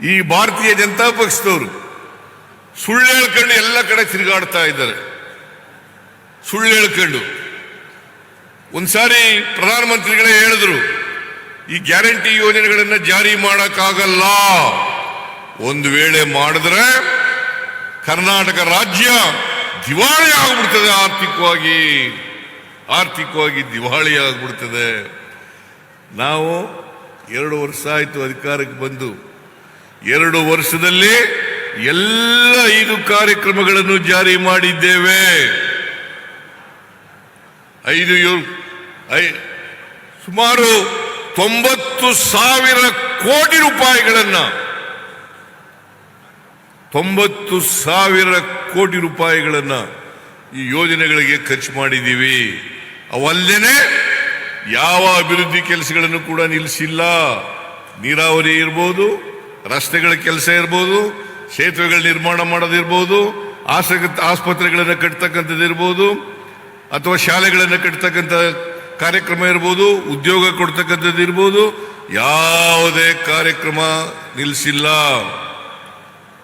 ಈ ಭಾರತೀಯ ಜನತಾ ಪಕ್ಷದವರು ಸುಳ್ಳು ಹೇಳ್ಕೊಂಡು ಎಲ್ಲ ಕಡೆ ತಿರುಗಾಡ್ತಾ ಇದ್ದಾರೆ. ಸುಳ್ಳು ಹೇಳ್ಕೊಂಡು ಒಂದ್ಸಾರಿ ಪ್ರಧಾನಮಂತ್ರಿಗಳೇ ಹೇಳಿದ್ರು, ಈ ಗ್ಯಾರಂಟಿ ಯೋಜನೆಗಳನ್ನ ಜಾರಿ ಮಾಡಕ್ಕಾಗಲ್ಲ, ಒಂದು ವೇಳೆ ಮಾಡಿದ್ರೆ ಕರ್ನಾಟಕ ರಾಜ್ಯ ದಿವಾಳಿ ಆಗ್ಬಿಡ್ತದೆ, ಆರ್ಥಿಕವಾಗಿ ದಿವಾಳಿ ಆಗ್ಬಿಡ್ತದೆ. ನಾವು 2 ವರ್ಷ ಆಯ್ತು ಅಧಿಕಾರಕ್ಕೆ ಬಂದು. 2 ವರ್ಷದಲ್ಲಿ ಎಲ್ಲ 5 ಕಾರ್ಯಕ್ರಮಗಳನ್ನು ಜಾರಿ ಮಾಡಿದ್ದೇವೆ. ಸುಮಾರು 90,000 ಕೋಟಿ ರೂಪಾಯಿಗಳನ್ನ 90,000 ಕೋಟಿ ರೂಪಾಯಿಗಳನ್ನ ಈ ಯೋಜನೆಗಳಿಗೆ ಖರ್ಚು ಮಾಡಿದ್ದೀವಿ. ಅವಲ್ಲೇನೆ ಯಾವ ಅಭಿವೃದ್ಧಿ ಕೆಲಸಗಳನ್ನು ಕೂಡ ನಿಲ್ಲಿಸಿಲ್ಲ. ನೀರಾವರಿ ಇರ್ಬೋದು, ರಸ್ತೆಗಳ ಕೆಲಸ ಇರ್ಬೋದು, ಸೇತುವೆಗಳ ನಿರ್ಮಾಣ ಮಾಡೋದಿರ್ಬೋದು, ಆಸ್ಪತ್ರೆಗಳನ್ನು ಕಟ್ತಕ್ಕಂಥದ್ದು ಇರ್ಬೋದು, ಅಥವಾ ಶಾಲೆಗಳನ್ನು ಕಟ್ತಕ್ಕಂಥ ಕಾರ್ಯಕ್ರಮ ಇರ್ಬೋದು, ಉದ್ಯೋಗ ಕೊಡ್ತಕ್ಕಂಥದ್ದು ಇರ್ಬೋದು, ಯಾವುದೇ ಕಾರ್ಯಕ್ರಮ ನಿಲ್ಲಿಸಿಲ್ಲ.